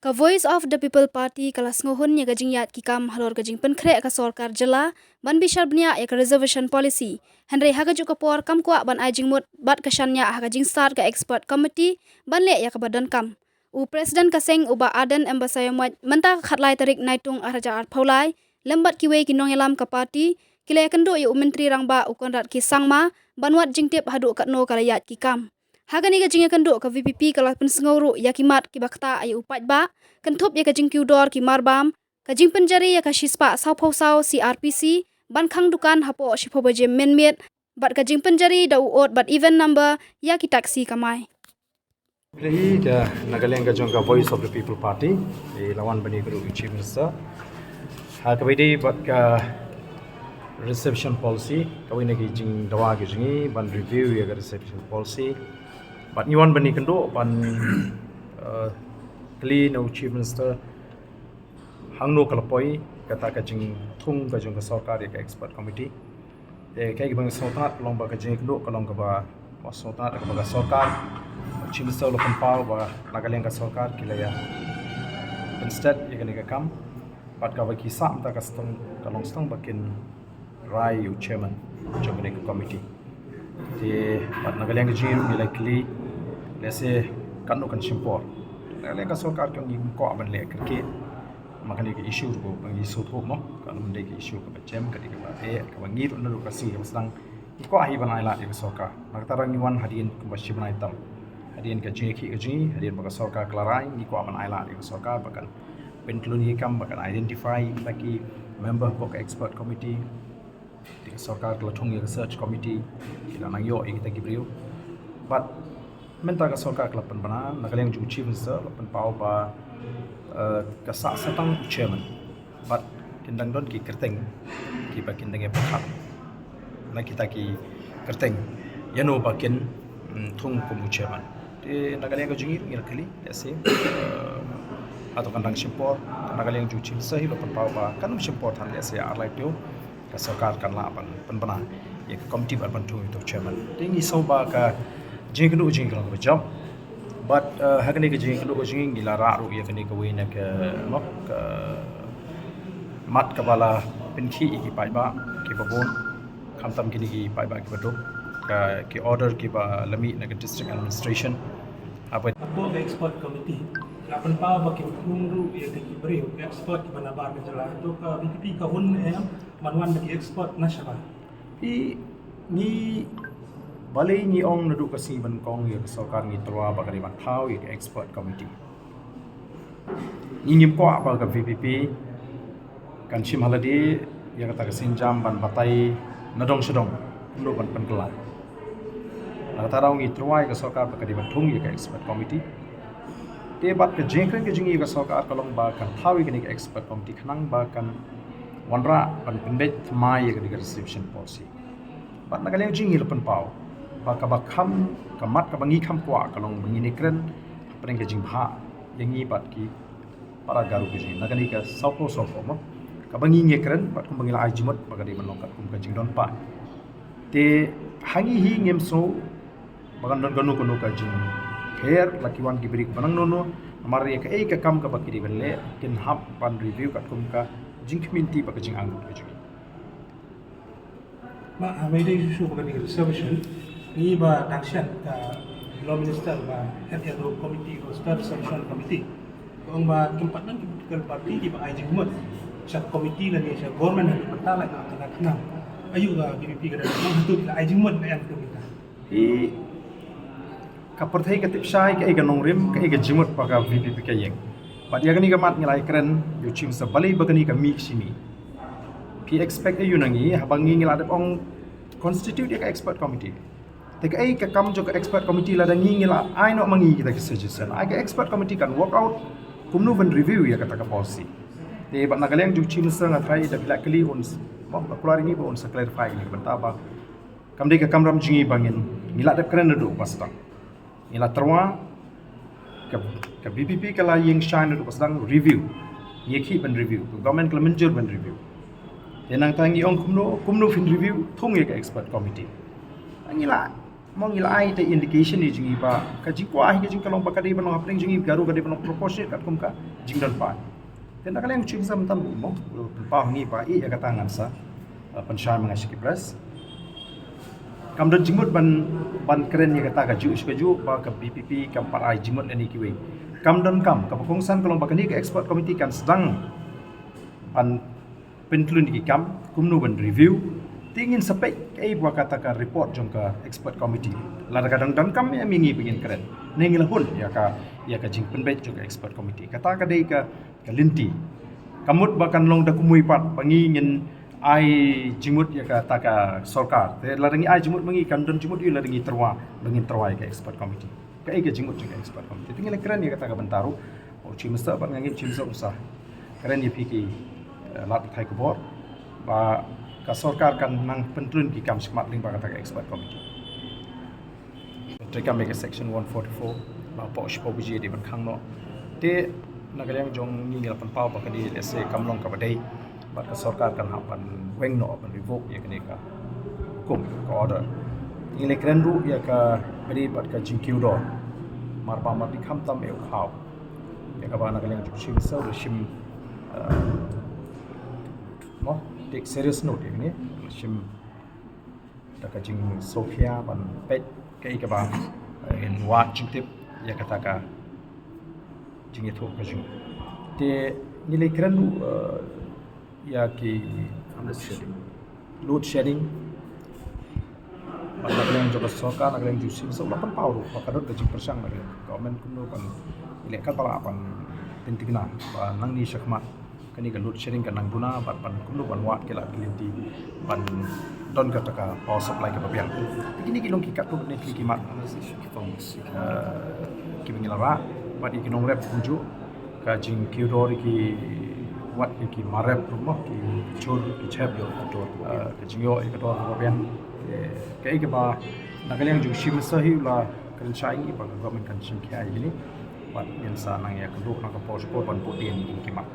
Ka Voice of the People Party kelas ngohun ya gajing yat kikam halor gajing penkre ka sorkar jela ban bishar bnia ya ka reservation policy. Henry hagaju ka por kam kwa ban ajing mut bat kasanya hagajing start ka expert committee ban le ya ka badan kam. U Presiden kaseng uba aden embasaya menta khatlai tarik naitung araja art paulai lembat kiwe kinong elam ka party kile kendo ya menteri rangba ukon rat ki sangma banwat jingtip hadu kat no kalayat kikam. Hagan iga jinga kendo ka VPP kala pensenguru ya kimat ki bakta ay upat ba kentup ya ka jing kiudor ki marbam ka jing penjari ya ka shispa sau pausau CRPC ban khang dukan hapo shipo baje menmet bat ka jing penjari da uot bat event number ya ki taksi kamai. Lehi da Nagaland ka Voice of the People Party lawan bani guru Chief Minister ha kabidi bat ka reception policy kawin nagi jing dawa gi jingi ban review ya ka reception policy but niwan bani kendo ban kli no Chief Minister hangno kalapoi kata ka jing thung ka jong ka sarkar ya ka expert committee kai gi bang sotat long ba ka jing kendo kalong ka ba sotat ka ba sarkar Chief Minister lo pau ba Nagaland ka sarkar kilaya instead ya ka kam but ka ba ki sam ta ka stong kalong stong bakin rai u chairman jomne committee te but Nagaland ji mi likely lese kanu kan simpor Nagaland ka sarkar kyong gi ko ban le ke makani ke issue ko bang isu ko mo kan mun de ke issue ka chem ka ka ka bangi ro na ka si masang ko ahi banai la de sarkar magtarang ni wan hadin ko ba shibnai tam hadin ka ji ki ji hadin ba sarkar klarai ni ko ban ai la de sarkar bakan penkluni kam bakan identify baki member of expert committee di sarkar kelatung research committee kita nang yo kita gibriu but menta ka sarkar kelapan bana Nagaland ju Chief Minister lapan pau ba kasa satang chairman but kindang don ki kerteng ki bakin dengan pakhat na kita ki kerteng yano bakin thung kumu chairman di Nagaland ka jungi ngir kali lese atau kandang simpor Nagaland ju Chief Minister hi lapan pau ba kanum simpor than lese arlai tio ka sarkar kan la ban penbana ya komiti ban thung itu chairman tingi soba ka jingkenu jingkenu ka job but hagani ka jingkenu jing gila ra ru ya kani ka wena ka mok mat ka bala pinki ki pai ba ki babon khamtam kini ki pai ba ki bado ka ki order ki ba lami na ka district administration apa Abo expert committee lapan pa ba ki nungru ya ki beri expert ki manabar ka jala to ka VPP ka hun manwan ki expert na siya ni balai ni ong nadu kasi ban kong ya sarkar ni terwa ba kali thau ya expert committee ni nim ko apa ka VPP kan sim haladi ya kata kasin jam ban batai nadong sedong ndu ban penkela tarau ni terwa ya sarkar ba kali ban thung ya expert committee te bat ke jengkren ke jingi ka sarkar kalong ba kan thau ya expert committee khanang ba kan wanra ban pendet mai ya ka reception policy bat Nagaland jingi lepan pau baka bakam kamat ka bangi kam kwa kalong bangi nekren apreng ke jingha yangi bat ki para garu ke jing nagani ka sopo mo ka bangi nekren bat kum bangi la ajimot baka di manongkat kum ka jing don pa te hangi hi ngem so bagan don ganu kono ka jing fair lakiwan ki beri banang nono amar ye ka e ka kam ka baki di benle kin hap pan review kat kum ka jing community baka jing angut ke jing ma amai dai su ba ni reservation ni ba dakshan ka law minister ba head of committee or star section committee kung ba tempat nan political party di ba ay jigmot sa committee la ni sa government hadu patala ka kana ayu ga BPP ka na hadu la ay jigmot na yan kita ka perthai ka tipsai ka iga nongrim ka iga jimot pa ka VPP ka yeng pat ya gani ka mat ngilai kren yu chim sa balai bagani ka mi sini ki expect ayu nangi habangi ngilade ong constitute ya ka expert committee Teka ay ka kam jo ka expert committee la dangi ngila ay no mangi kita ka suggestion ay ka expert committee kan work out kumnu ban review ya kata ka policy te bat Nagaland ju Chief Minister nga try da bila kali on mo kulari ni bo on sa clarify ni ban taba kam de ka kamram jingi bangin ngila da kren do pasang ngila terwa ka BPP kala yeng shine do pasang review ye ki ban review government kala menjur ban review tenang tangi on kumnu fin review thung ye ka expert committee ngila mong ilai te indication ni jingi ba ka jingkwa hi jing kalong bakadi banong hapling jingi garu gadi banong proportionate kat kum ka jing dan pa ten nakala yang chim sam tam mo pa ngi pa I ya katangan sa pensyar mengasih kipres kam dan jingmut ban keren ya kata ka ju ba ka BPP kam par ai jingmut ni kiwe kam dan kam ka pengsan kalong bakani ka expert committee kan sedang ban pentlun di kam kumnu ban review tingin sampai kai buat katakan report jong ka expert committee lara kadang dan kami mingi begin keren nengil hun ya ka jing penbet jong expert committee kata ka dei ka linti kamut bahkan long da kumui pat pangingin ai jimut ya ka taka sarkar te larangi ai jimut mangi kan dan jimut larangi terwa ka expert committee kai ka jimut jong expert committee tingil keren ya kata ka bentaru o chimsa pat ngangin chimsa usah keren ya piki lat thai ko bor ba ka sarkar kan nang pentrun ki kam smart ling ba kata ka expert committee Mereka make section 144 ba po shi po biji di ban khang no te nagalyang jong ni ngil pan pau ba ka di let's say kamlong ka badai ba ka sarkar kan hapan weng no ban revoke ya kene ka hukum ka order ni le kren ru ya ka bari ba ka jingkiu do mar ba mar di kham tam e khau ya ka ba nagalyang jong shim so shim mo take serious note ini shim taka jing Sofia ban pet kai ka ba in wat jing tip ya kata ka jing itu ka jing te nilai keren ya ki load shedding ban naglang jo soka naglang ju sim so lapan pauru pakadot ka jing persang na government kuno ban ile ka pala pan tintigna ba nang ni syakmat kani ka load shedding ka nang guna ban kuno ban wat kela kilinti ban don ka taka power supply ka papiang ini kilong kikat tu ne kimat kibingilara ba di kinong rep kunju ka jing kiudor ki wat ki marep rumah ki chur ki chep yo ka jingyo ka dor ka papiang kai ka ba nagalyang ju shim sahi la kan chai ba government kan chim khai ni wat yan sa nang ya ka do na ka post ko ban putin ki kimat